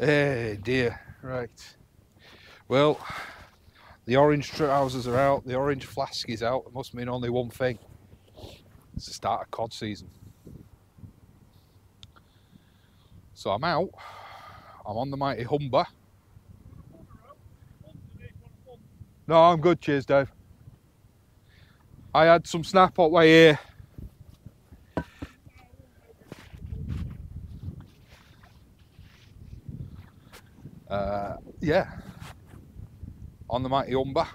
Hey dear, right. Well, the orange trousers are out, the orange flask is out. It must mean only one thing. It's the start of cod season. So I'm out. I'm on the mighty Humber. No, I'm good, cheers Dave. I had some snap up way here. Yeah, on the mighty Humber,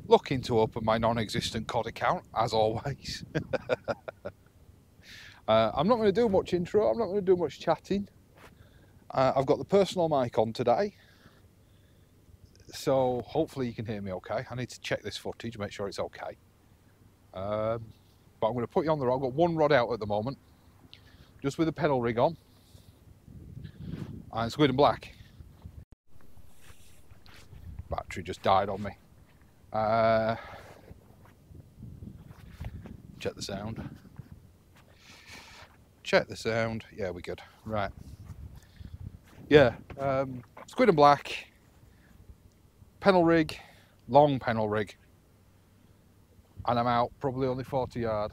looking to open my non-existent cod account as always. I'm not going to do much intro, I'm not going to do much chatting. I've got the personal mic on today, so hopefully you can hear me okay. I need to check this footage, make sure it's okay. But I'm going to put you on the rod. I've got one rod out at the moment, just with a pedal rig on, and squid and black. Battery just died on me. Check the sound. Check the sound. Yeah, we're good. Right. Yeah, squid and black, pennel rig, long pennel rig, and I'm out probably only 40 yard.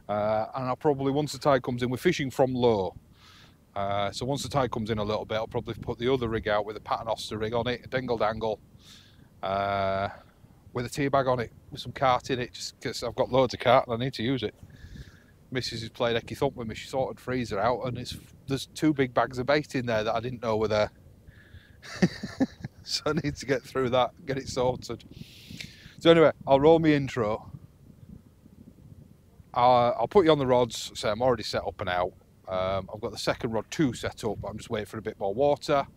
And I'll probably, once the tide comes in, we're fishing from low. So once the tide comes in a little bit, I'll probably put the other rig out with a paternoster rig on it, a dingle dangle, with a tea bag on it, with some cart in it, just because I've got loads of cart and I need to use it. Mrs. has played Ecky Thump with me, she sorted freezer out, and there's 2 big bags of bait in there that I didn't know were there. So I need to get through that, get it sorted. So anyway, I'll roll my intro. I'll put you on the rods, so I'm already set up and out. I've got the second rod 2 set up, but I'm just waiting for a bit more water.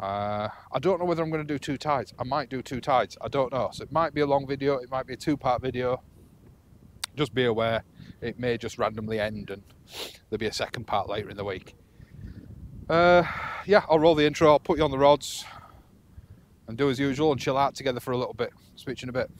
I don't know whether I'm going to do 2 tides. I might do 2 tides, I don't know. So it might be a long video, it might be a 2-part video. Just be aware, it may just randomly end and there'll be a second part later in the week. Yeah, I'll roll the intro, I'll put you on the rods and do as usual and chill out together for a little bit. Switch in a bit.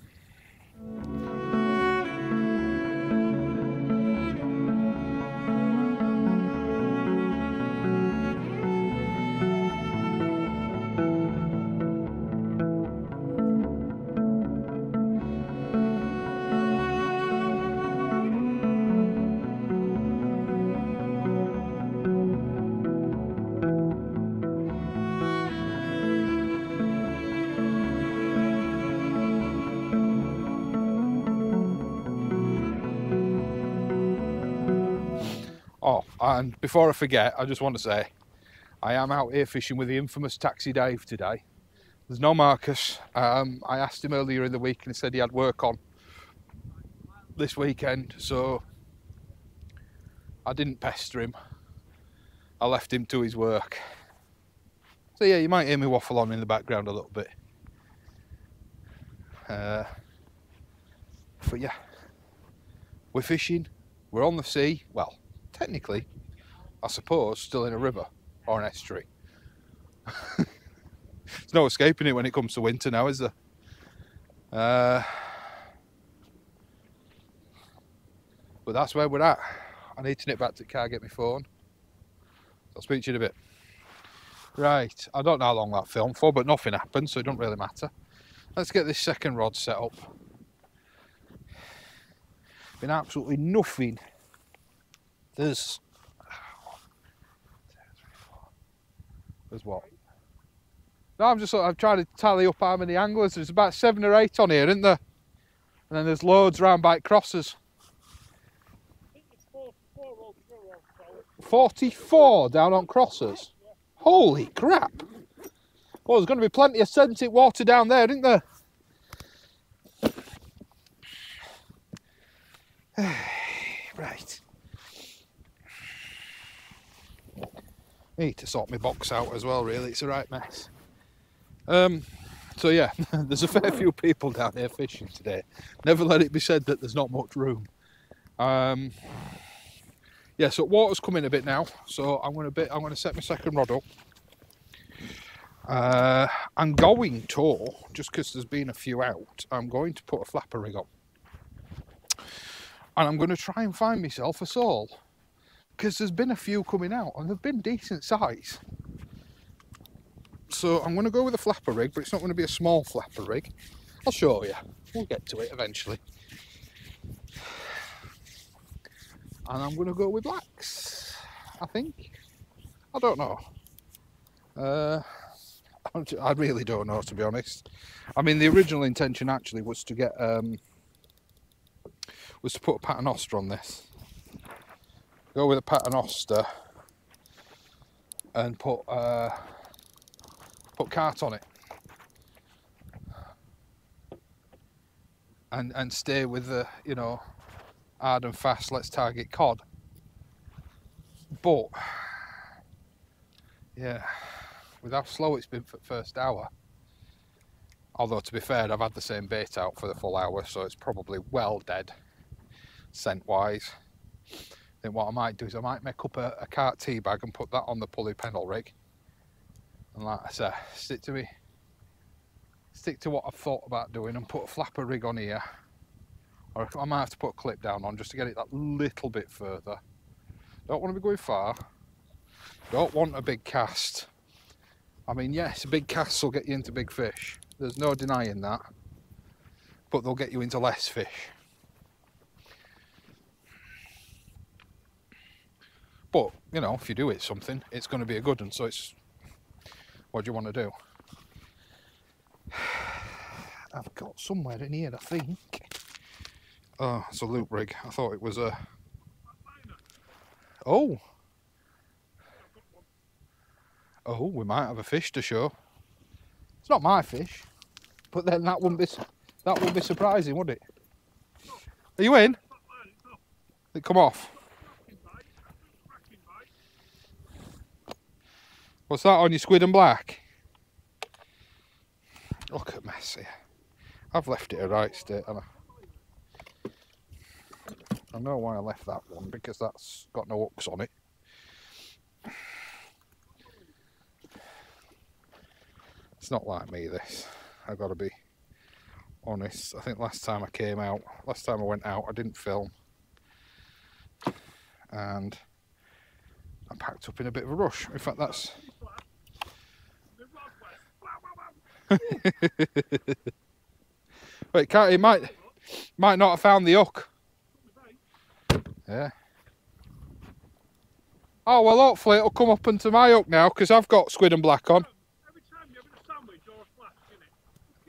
Oh, and before I forget, I just want to say, I am out here fishing with the infamous Taxi Dave today. There's no Marcus. I asked him earlier in the week and he said he had work on this weekend, so I didn't pester him. I left him to his work. So yeah, you might hear me waffle on in the background a little bit. But yeah, we're fishing, we're on the sea, well, technically, I suppose, still in a river or an estuary. There's no escaping it when it comes to winter now, is there? But that's where we're at. I need to nip back to the car, get my phone. I'll speak to you in a bit. Right, I don't know how long that filmed for, but nothing happened, so it don't really matter. Let's get this second rod set up. Been absolutely nothing. There's what? No, I'm trying to tally up how many anglers. There's about 7 or 8 on here, isn't there? And then there's loads round by crosses. I think it's 44 altogether. 44 down on crosses? Yeah. Holy crap! Well, there's going to be plenty of sediment water down there, isn't there? Right. Need to sort my box out as well, really. It's a right mess. So yeah, there's a fair few people down here fishing today. Never let it be said that there's not much room. Yeah, so water's coming a bit now, so I'm going to set my second rod up. I'm going to, just because there's been a few out, I'm going to put a flapper rig on. And I'm going to try and find myself a sole, because there's been a few coming out and they've been decent size. So I'm going to go with a flapper rig, but it's not going to be a small flapper rig. I'll show you. We'll get to it eventually. And I'm going to go with blacks, I think. I don't know. I really don't know, to be honest. I mean, the original intention actually was to get was to put a paternoster on this. Go with a paternoster and put cart on it, and stay with the, you know, hard and fast, let's target cod. But yeah, with how slow it's been for the first hour, although to be fair, I've had the same bait out for the full hour, so it's probably well dead scent wise. Then what I might do is I might make up a cart tea bag and put that on the pulley pennel rig, and like I say, stick to what I've thought about doing and put a flapper rig on here, or I might have to put a clip down on just to get it that little bit further. Don't want to be going far, don't want a big cast. I mean, yes, big casts will get you into big fish, there's no denying that, but they'll get you into less fish. But, you know, if you do it something, it's going to be a good one, so it's, what do you want to do? I've got somewhere in here, I think. Oh, it's a loop rig. I thought it was a... Oh! Oh, we might have a fish to show. It's not my fish, but then that wouldn't be surprising, would it? Are you in? Did it come off? What's that on your squid and black? Look at mess here. I've left it a right state, haven't I know why I left that one, because that's got no hooks on it. It's not like me, this. I've got to be honest. I think last time I went out, I didn't film. And I packed up in a bit of a rush. In fact, that's... Wait, it might not have found the hook. Yeah. Oh, well, hopefully it'll come up into my hook now, because I've got squid and black on. Every time you have a sandwich or a flask,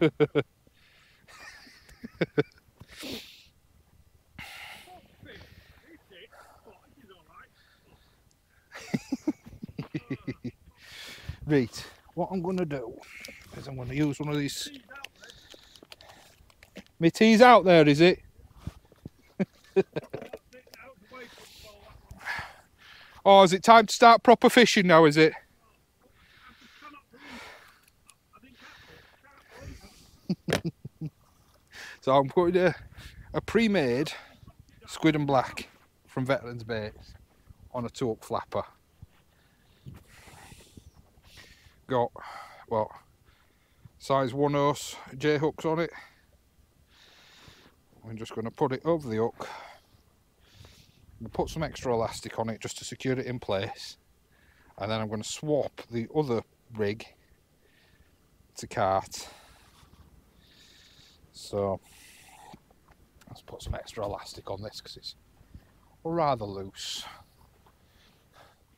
innit? Right, what I'm going to do is I'm going to use one of these. My tea's out there, is it? Oh, is it time to start proper fishing now, is it? So I'm putting a pre-made squid and black from Veterans Baits on a 2-hook flapper. Got, what, size 1/0 J hooks on it. I'm just going to put it over the hook. I'm going to put some extra elastic on it just to secure it in place, and then I'm going to swap the other rig to cart. So let's put some extra elastic on this because it's rather loose.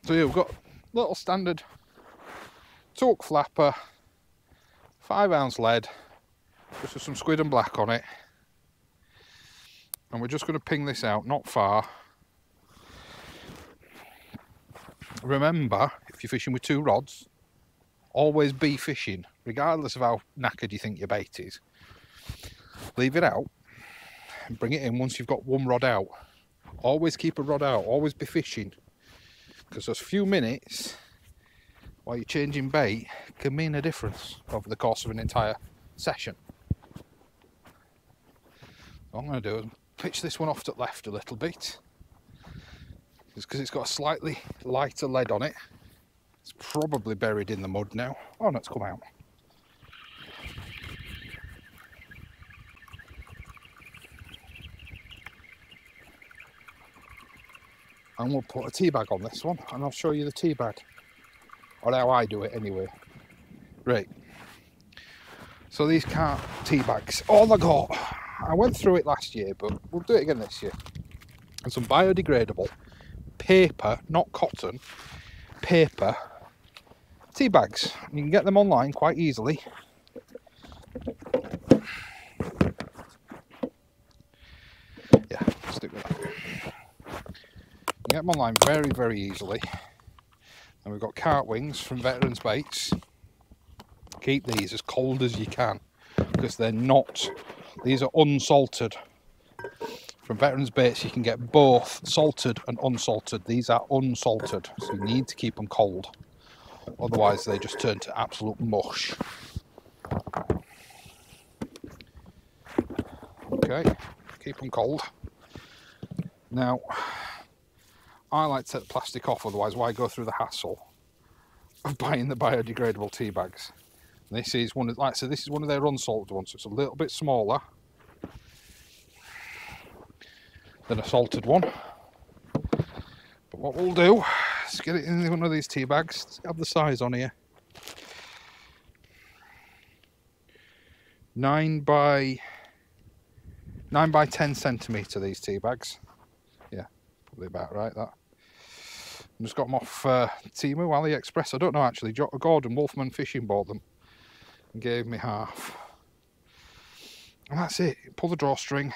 So yeah, we've got little standard 2-hook flapper, 5-ounce lead, just with some squid and black on it, and we're just going to ping this out not far. Remember, if you're fishing with 2 rods, always be fishing, regardless of how knackered you think your bait is. Leave it out and bring it in once you've got 1 rod out. Always keep a rod out, always be fishing, because those few minutes while you're changing bait can mean a difference over the course of an entire session. What I'm going to do is pitch this one off to the left a little bit, just because it's got a slightly lighter lead on it. It's probably buried in the mud now. Oh no, it's come out. and we'll put a tea bag on this one, and I'll show you the tea bag, or how I do it anyway. Right, so these carp tea bags, all I got, I went through it last year, but we'll do it again this year. And some biodegradable paper, not cotton, paper tea bags. You can get them online quite easily. Yeah, stick with that. You get them online very, very easily. And we've got carp wings from Veterans Baits. Keep these as cold as you can, because they're not, these are unsalted. From Veterans Baits you can get both salted and unsalted. These are unsalted, so you need to keep them cold, otherwise they just turn to absolute mush. Okay, keep them cold. Now, I like to take the plastic off, otherwise why go through the hassle of buying the biodegradable tea bags. This is one of, like I said, this is one of their unsalted ones, so it's a little bit smaller than a salted one. But what we'll do is get it in one of these tea bags. Have the size on here. 9 by 10 centimetre, these tea bags. Yeah, probably about right, that. I just got them off Temu, AliExpress. I don't know actually. Gordon Wolfman Fishing bought them and gave me half. And that's it. Pull the drawstring.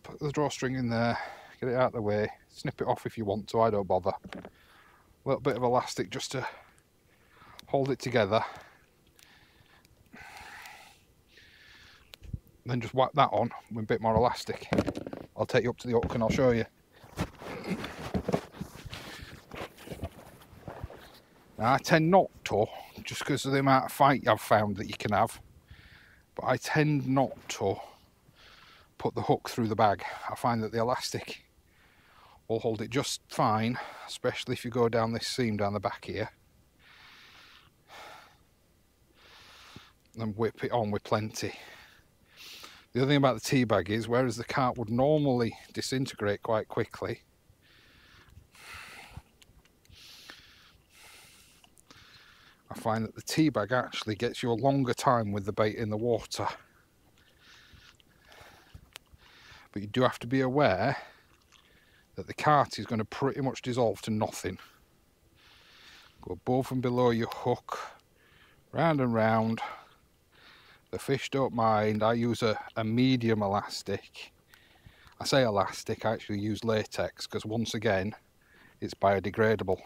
Put the drawstring in there. Get it out of the way. Snip it off if you want to. I don't bother. A little bit of elastic just to hold it together. Then just whack that on with a bit more elastic. I'll take you up to the hook and I'll show you. Now, I tend not to, just because of the amount of fight I've found that you can have, but I tend not to put the hook through the bag. I find that the elastic will hold it just fine, especially if you go down this seam down the back here. And whip it on with plenty. The other thing about the tea bag is, whereas the carp would normally disintegrate quite quickly, I find that the tea bag actually gets you a longer time with the bait in the water. But you do have to be aware that the cart is going to pretty much dissolve to nothing. Go above and below your hook, round and round. The fish don't mind. I use a medium elastic. I say elastic, I actually use latex, because once again, it's biodegradable.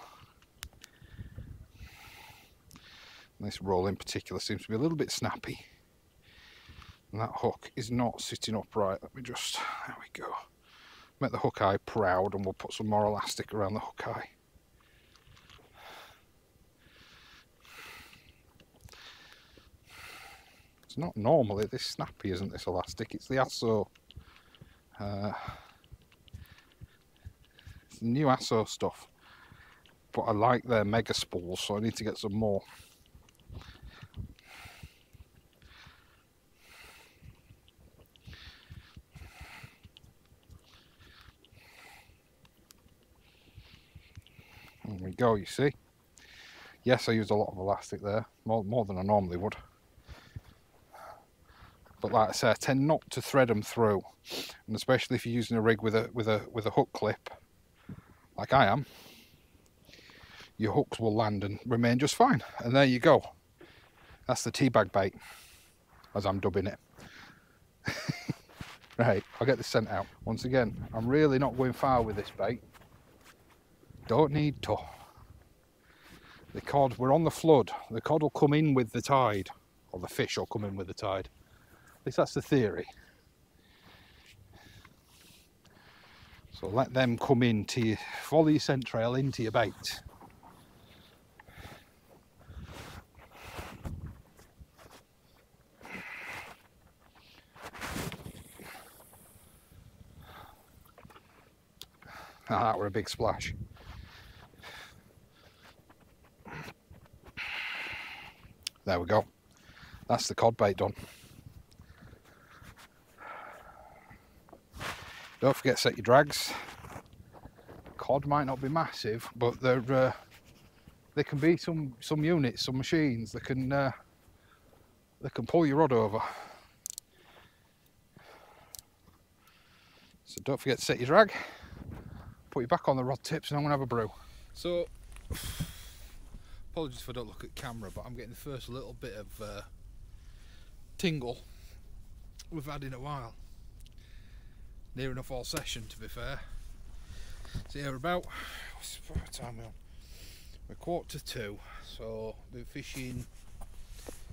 And this roll in particular seems to be a little bit snappy. And that hook is not sitting upright. Let me just, there we go. Make the hook eye proud, and we'll put some more elastic around the hook eye. It's not normally this snappy, isn't this elastic? It's the ASSO. It's the new ASSO stuff. But I like their mega spools, so I need to get some more. There we go, you see. Yes, I used a lot of elastic there, more than I normally would. But like I say, I tend not to thread them through, and especially if you're using a rig with a hook clip, like I am, your hooks will land and remain just fine. And there you go. That's the tea bag bait, as I'm dubbing it. Right, I'll get this sent out. Once again, I'm really not going far with this bait. Don't need to. The cod, we're on the flood. The cod will come in with the tide, or the fish will come in with the tide. At least that's the theory. So let them come in to you, follow your scent trail into your bait. Ah, that were a big splash. There we go. That's the cod bait done. Don't forget to set your drags. cod might not be massive, but they're they can be some units, some machines that can pull your rod over. So don't forget to set your drag, put you back on the rod tips, and I'm gonna have a brew. So apologies if I don't look at camera, but I'm getting the first little bit of tingle we've had in a while. Near enough all session, to be fair. So yeah, we're about, what time are we on? We're 1:45, so we've been fishing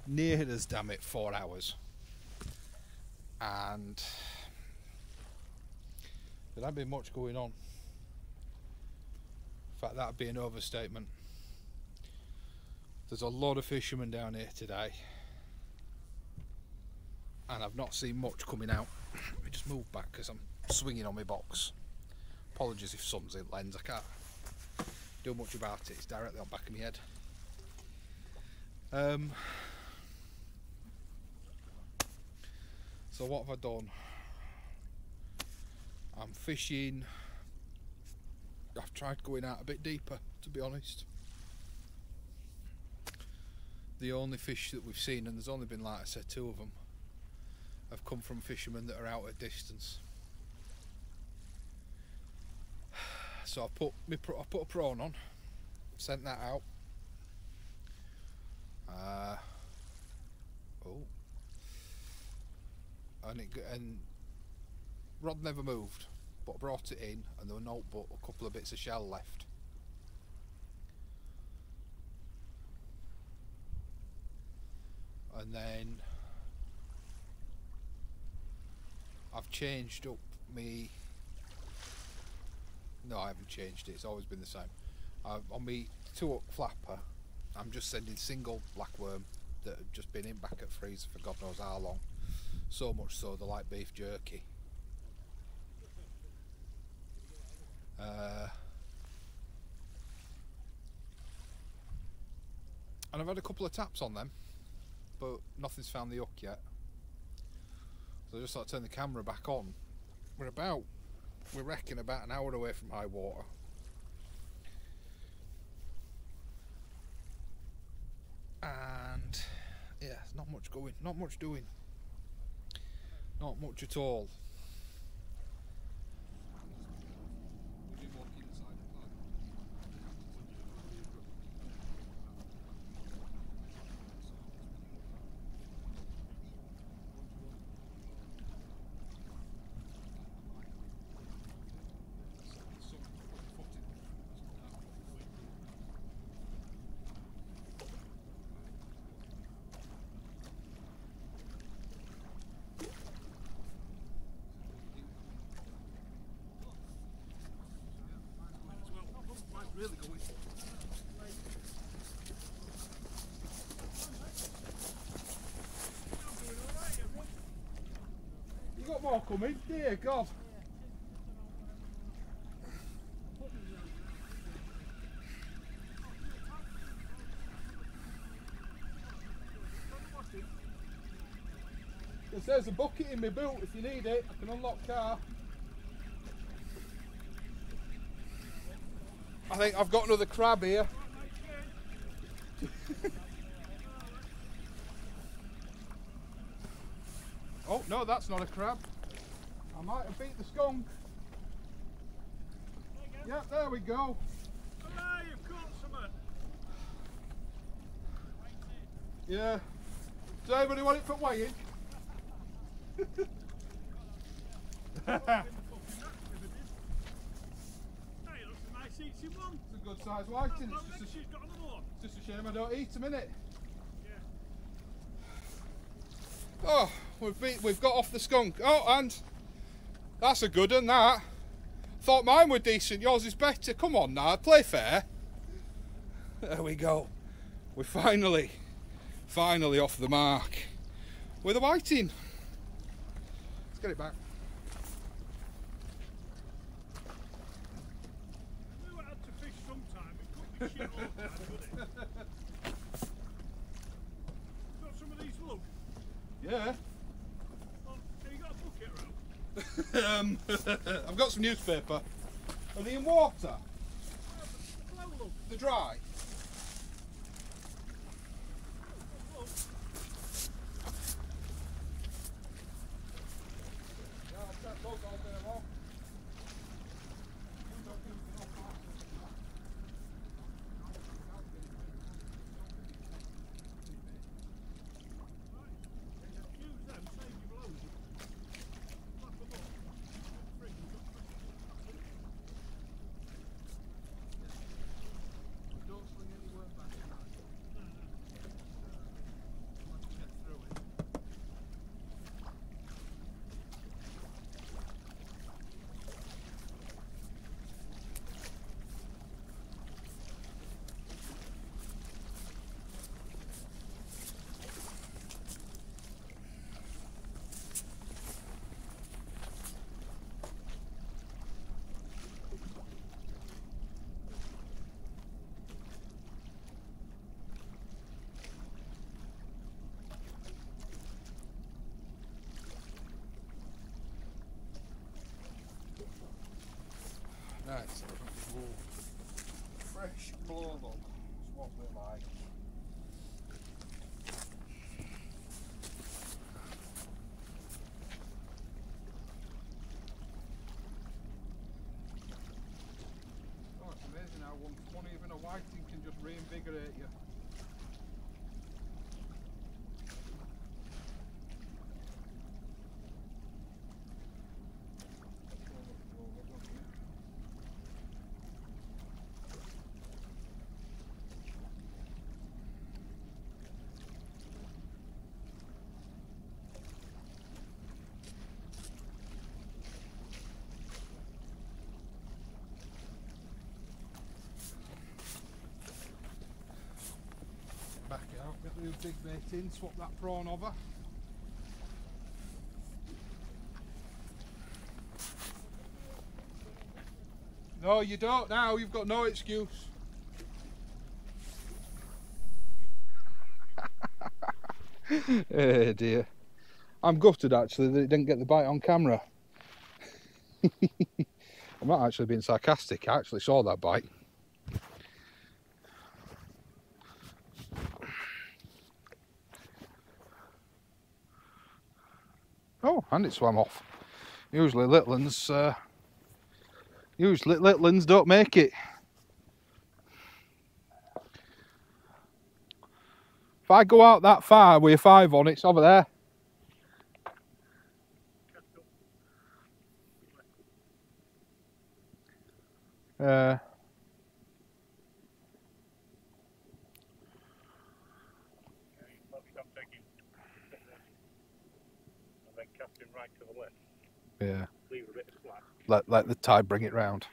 near us, damn it, 4 hours. And there hasn't been much going on. In fact, that'd be an overstatement. There's a lot of fishermen down here today, and I've not seen much coming out. Let me just move back because I'm swinging on my box. Apologies if something's in lens, I can't do much about it, it's directly on the back of my head. So what have I done? I'm fishing. I've tried going out a bit deeper, to be honest. The only fish that we've seen, and there's only been, like I said, 2 of them, have come from fishermen that are out at distance. So I put a prawn on, sent that out. And rod never moved, but I brought it in, and there were no but a couple of bits of shell left. And then I've changed up me. No, I haven't changed it. It's always been the same. On me 2-hook flapper, I'm just sending single blackworm that have just been in back at freezer for God knows how long. So much so they like beef jerky. And I've had a couple of taps on them, but nothing's found the hook yet. So I just thought I'd turn the camera back on. We reckon about an hour away from high water. And yeah, there's not much going, not much doing. Not much at all. Really going. You got more coming? Dear God. There's a bucket in my boot if you need it. I can unlock car. I think I've got another crab here. Oh no, that's not a crab. I might have beat the skunk. Yep, there we go. Hooray, you've caught something. Yeah. Does anybody want it for weighing? It's a good size whiting. It's just a shame I don't eat them, innit? Yeah. Oh, we've got off the skunk. Oh, and that's a good one, that. Thought mine were decent, yours is better. Come on now, play fair. There we go. We're finally off the mark with a whiting. Let's get it back. Shit all the time, wouldn't it? Got some of these lug? Yeah. Oh, have you got a bucket around? I've got some newspaper. Are they in water? They're dry. Nice. Fresh blow up. That's what we like. Oh, it's amazing how one even a whiting can just reinvigorate you. Back it out, get the new big bait in, swap that prawn over. No, you don't now, you've got no excuse. Oh dear. I'm gutted actually that it didn't get the bite on camera. I'm not actually being sarcastic, I actually saw that bite. Oh, and it swam off. Usually little ones don't make it. If I go out that far with a 5 on, it's over there. Right to the left. Yeah. Leave a bit of slack. Let the tide bring it round.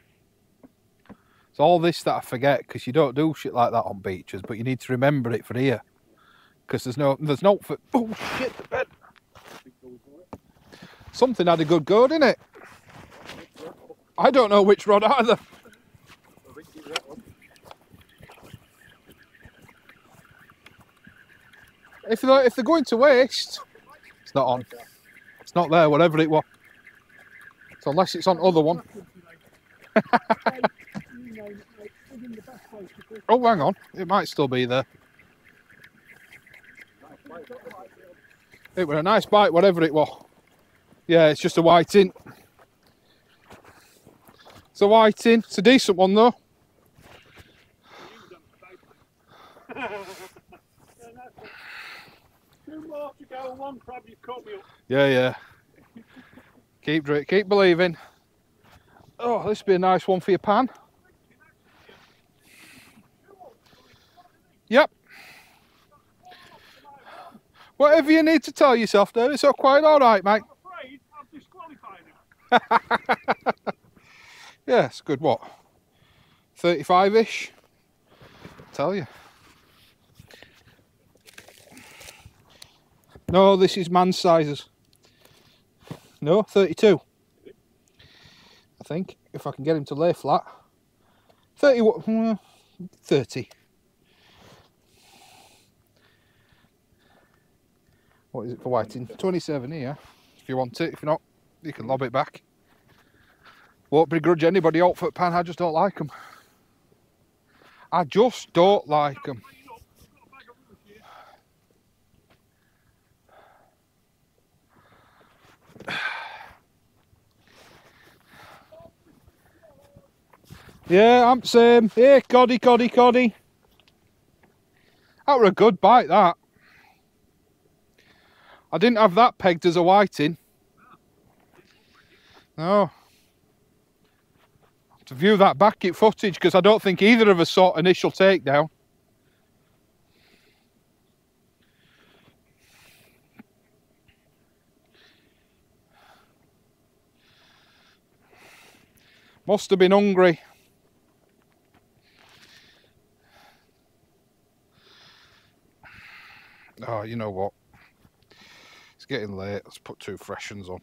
It's all this that I forget because you don't do shit like that on beaches, but you need to remember it for here. Because there's no for. Oh shit! The bed. Something had a good go, didn't it? I don't know which rod either. If they're going to waste, it's not on. It's not there, whatever it was. So unless it's on other one. Oh, hang on. It might still be there. It was a nice bite, whatever it was. Yeah, it's just a whiting. It's a whiting. It's a decent one, though. Two more to go, one crab you've caught me up. Yeah. Keep believing. Oh, this would be a nice one for your pan. Yep. Whatever you need to tell yourself, Dave, it's all quite alright, mate. I'm afraid I've disqualified him. Yeah, it's good, what? 35-ish? Tell you. No, this is man's sizes. No, 32. I think, if I can get him to lay flat. 30. What is it for whiting? 27 here, if you want it. If not, you can lob it back. What? Won't begrudge anybody out for pan, I just don't like them. I just don't like them. Yeah, I'm same. Hey, Coddy. That were a good bite, that. I didn't have that pegged as a whiting. No. To view that back at footage, because I don't think either of us saw initial takedown. Must have been hungry. Oh, you know what? It's getting late. Let's put 2 fresh ones on.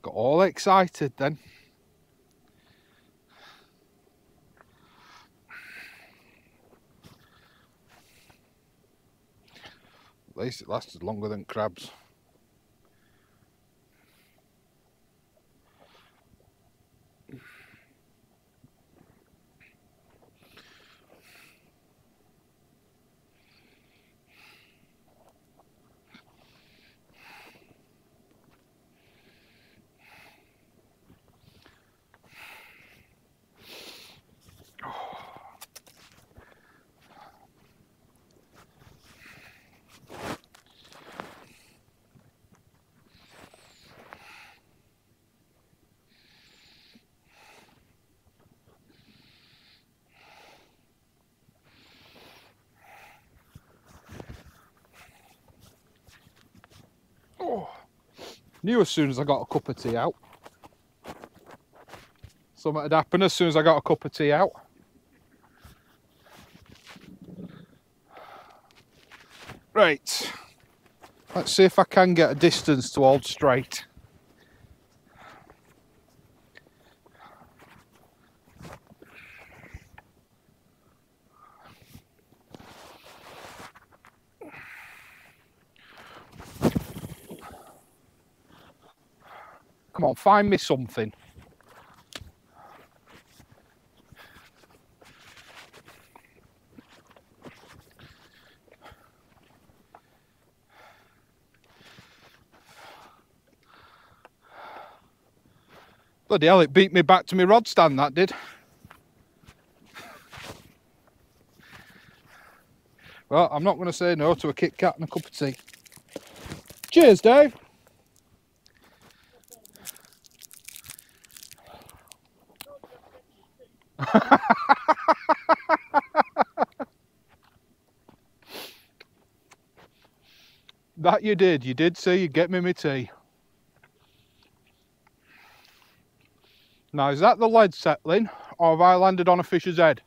Got all excited then. At least it lasted longer than crabs. Oh, knew as soon as I got a cup of tea out. Something had happened as soon as I got a cup of tea out. Right, let's see if I can get a distance to hold straight. Come on, find me something. Bloody hell, it beat me back to my rod stand, that did. Well, I'm not going to say no to a Kit Kat and a cup of tea. Cheers, Dave. That you did say you'd get me my tea. Now, is that the lead settling, or have I landed on a fish's head?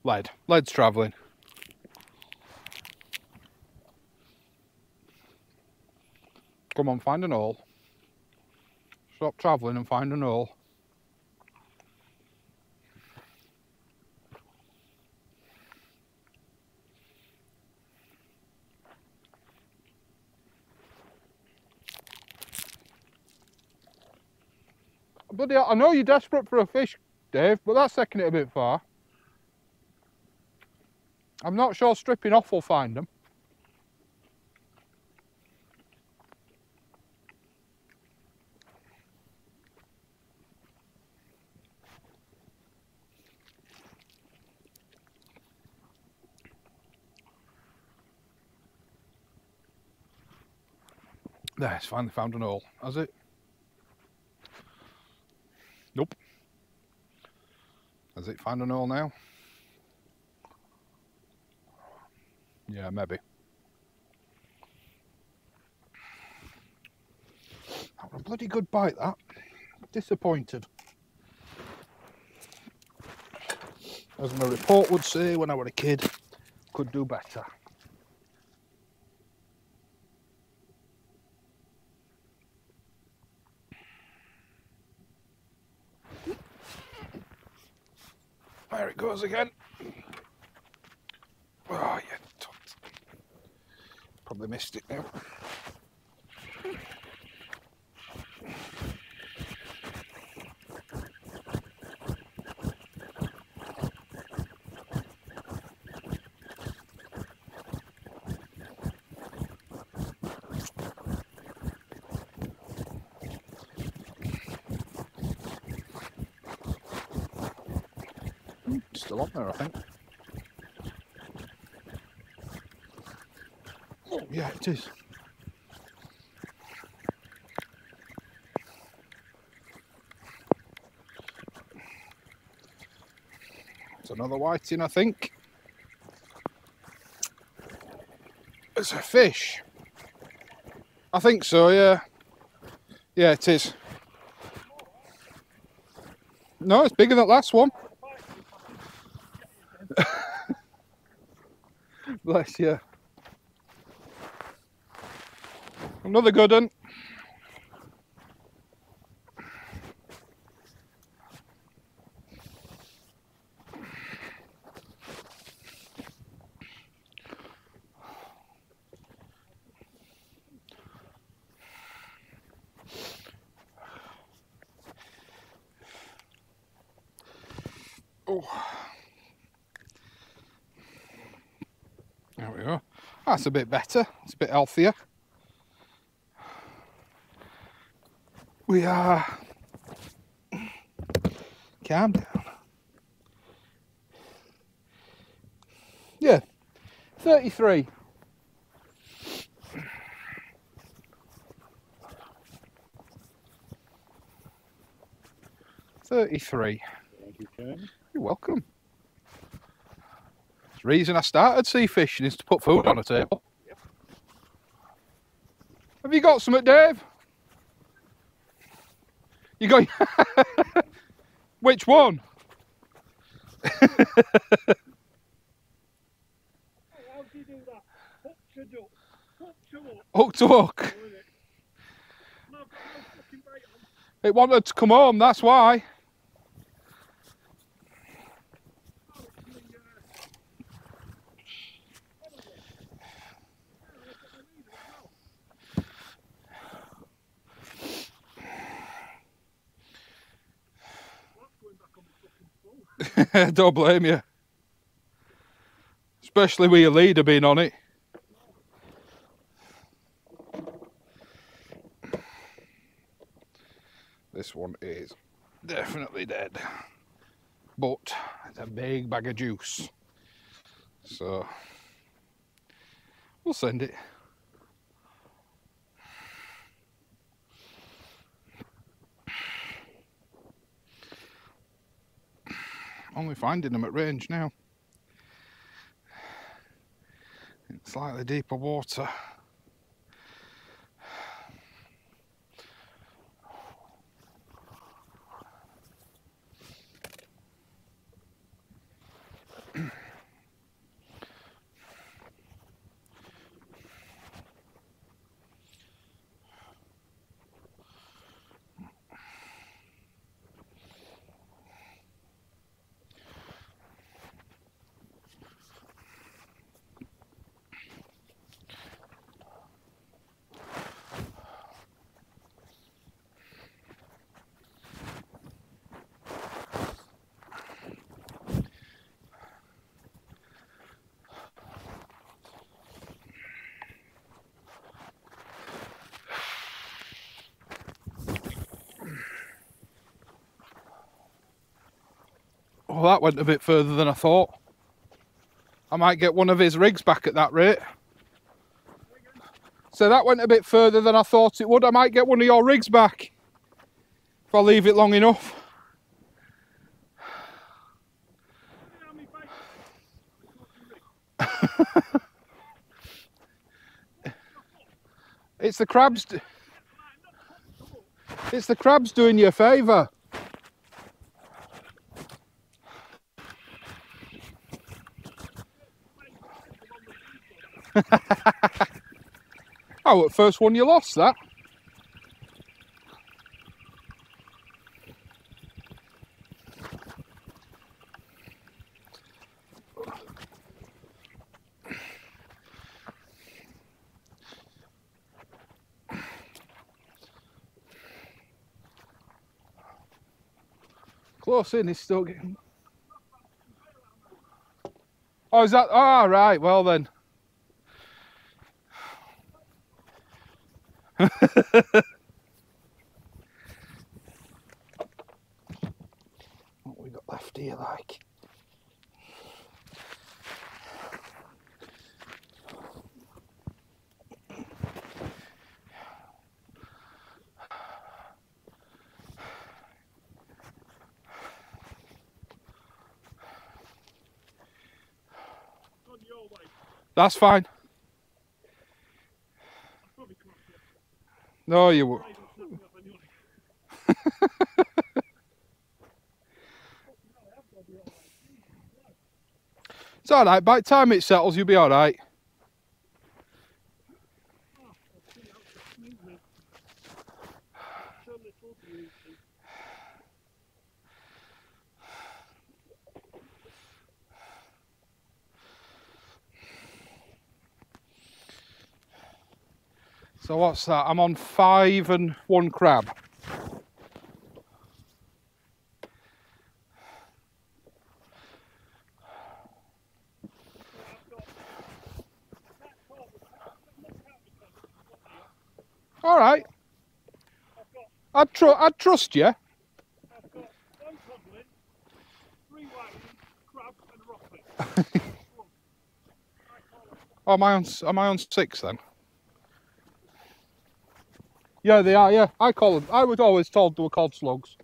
Lead's travelling. Come on, find an hole. Stop travelling and find an hole. Bloody hell, I know you're desperate for a fish, Dave, but that's taking it a bit far. I'm not sure stripping off will find them. There, it's finally found an hole, has it? Nope. Has it found an hole now? Yeah, maybe. That was a bloody good bite, that. Disappointed. As my report would say when I was a kid, could do better. There it goes again. Oh, yeah. Probably missed it now. Still on there, I think. Oh, yeah, it is. It's another whiting, I think. It's a fish. I think so, yeah. Yeah, it is. No, it's bigger than that last one. Bless you. Another good one. Oh. There we go. That's a bit better. It's a bit healthier. We are... Calm down. Yeah, 33. Thank you, Ken. You're welcome. The reason I started sea fishing is to put food on the table. Yep. Have you got something, Dave? You got... Which one? How do you do that? Hook to duck. Hook to hook. Hook to hook. No, I've got no fucking bait on. It wanted to come home, that's why. Don't blame you. Especially with your leader being on it. This one is definitely dead. But it's a big bag of juice. So we'll send it. Only finding them at range now. In slightly deeper water. Oh, that went a bit further than I thought. I might get one of his rigs back at that rate. So that went a bit further than I thought it would. I might get one of your rigs back if I leave it long enough. It's the crabs. It's the crabs doing you a favour. Oh, at first one you lost that. close in, he's still getting... Oh, is that... Ah, right, well then. What we got left here, like? On your way. That's fine. I'll probably cross you. No, you won't. Right, I'll snap me off anyway. It's alright, by the time it settles, you'll be alright. Oh, I'll see how to smooth me. So little beauty. So what's that? I'm on 5 and 1 crab. Alright. I'd trust you. I've got 1 codlin, 3 whiting, crab and rocklet. Oh, am I on 6 then? Yeah, they are, yeah. I call them. I was always told they were called slugs.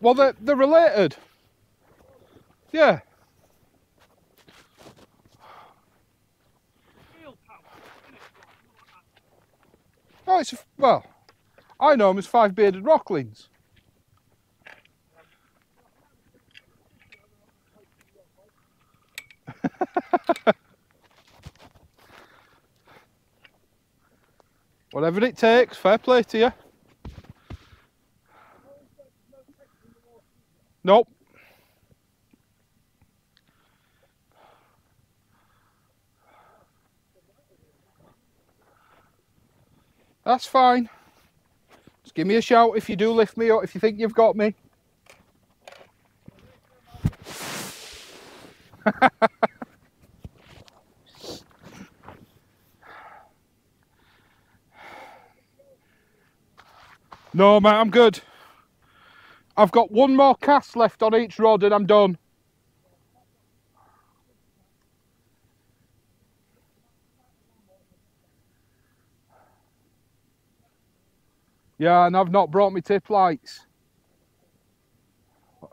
Well, they're related. Yeah. Oh, it's, well, I know them as 5-bearded rocklings. Whatever it takes, fair play to you. Nope. That's fine. Just give me a shout if you do lift me up, if you think you've got me. No, mate, I'm good. I've got 1 more cast left on each rod and I'm done. Yeah, and I've not brought me tip lights. At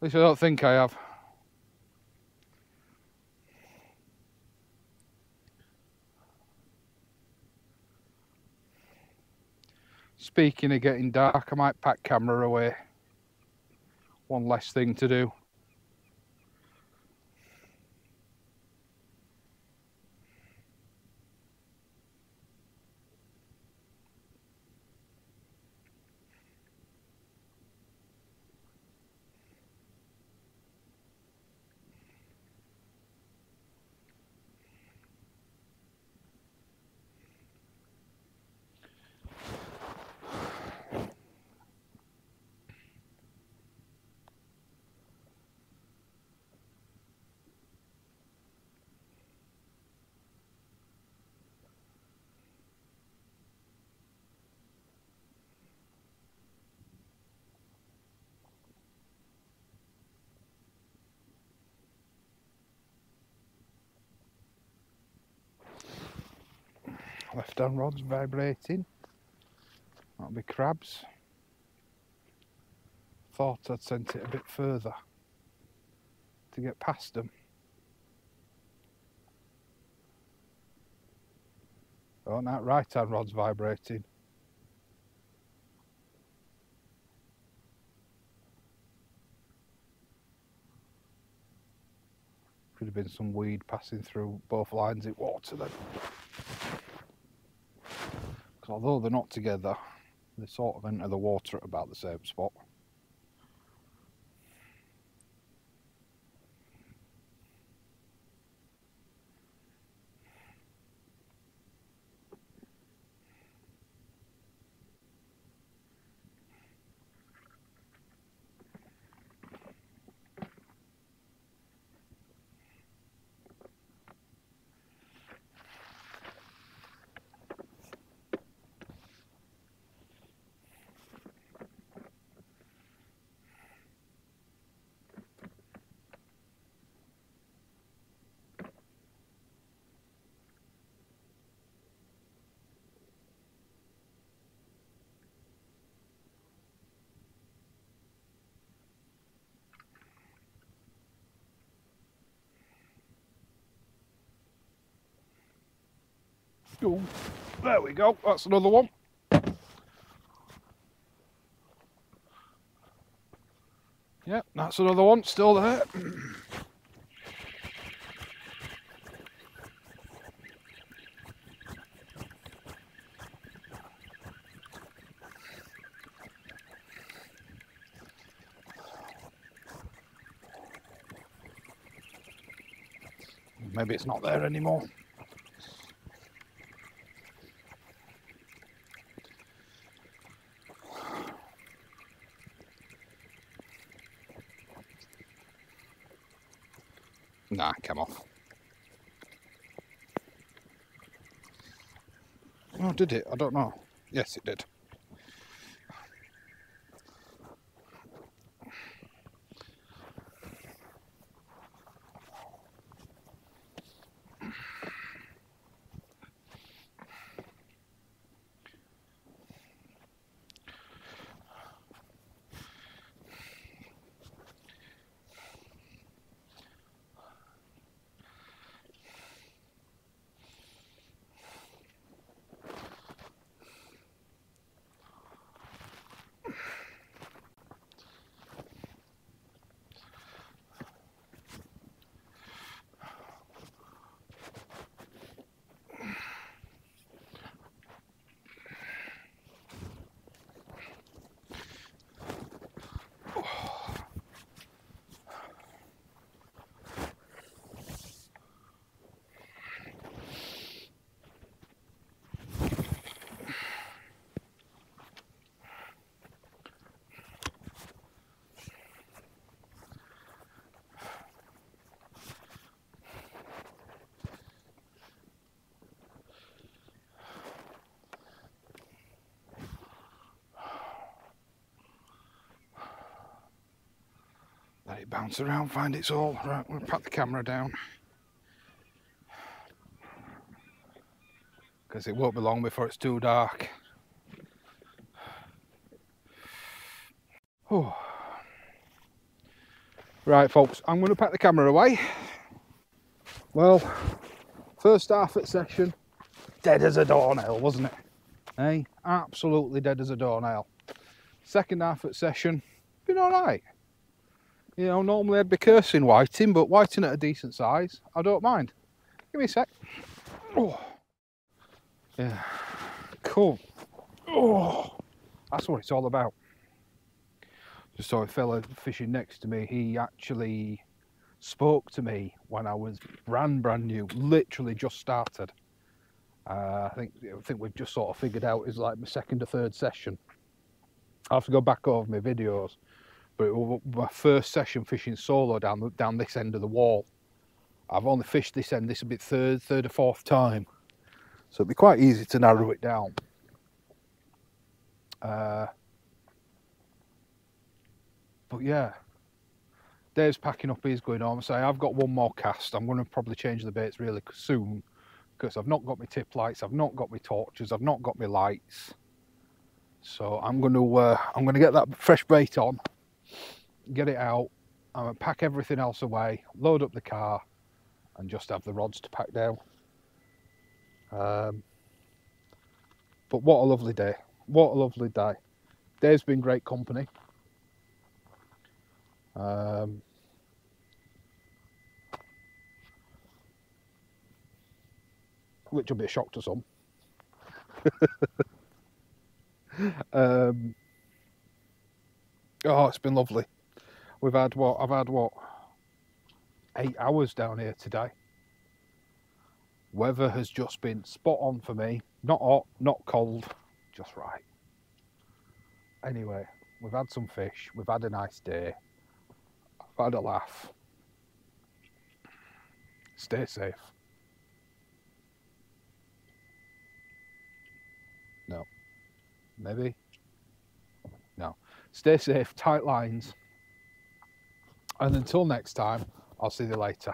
least I don't think I have. Speaking of getting dark, I might pack camera away. One less thing to do. Left hand rod's vibrating. That'll be crabs. Thought I'd sent it a bit further to get past them. Oh, and that right hand rod's vibrating. Could have been some weed passing through both lines of water then. Because although they're not together, they sort of enter the water at about the same spot. Ooh, there we go, that's another one. Yep, that's another one, still there. Maybe it's not there anymore. Nah, come off. Oh, did it? I don't know. Yes, it did. Let it bounce around, find its all. Right, we'll pat the camera down. Because it won't be long before it's too dark. Oh. Right folks, I'm going to pack the camera away. Well, first half at session, dead as a doornail, wasn't it? Hey, absolutely dead as a doornail. Second half at session, been alright. You know, normally I'd be cursing whiting, but whiting at a decent size, I don't mind. Give me a sec. Oh. Yeah, cool. Oh, that's what it's all about. Just saw a fella fishing next to me. He actually spoke to me when I was brand new, literally just started. I think we've just sort of figured out it's like my second or third session. I have to go back over my videos, but it was my first session fishing solo down this end of the wall. I've only fished this end. This will be third or fourth time, so it'll be quite easy to narrow it down. But yeah, Dave's packing up, he's going home. So I've got one more cast. I'm going to probably change the baits really soon because I've not got my tip lights, I've not got my torches, I've not got my lights. So I'm going to get that fresh bait on, get it out, I'm going to pack everything else away, load up the car, and just have the rods to pack down. But what a lovely day! What a lovely day! Dave's been great company. Which will be a shock to some. Oh, it's been lovely. We've had what? I've had what? 8 hours down here today. Weather has just been spot on for me. Not hot, not cold, just right. Anyway, we've had some fish. We've had a nice day. I've had a laugh. Stay safe. No. Maybe? No. Stay safe, tight lines. And until next time, I'll see you later.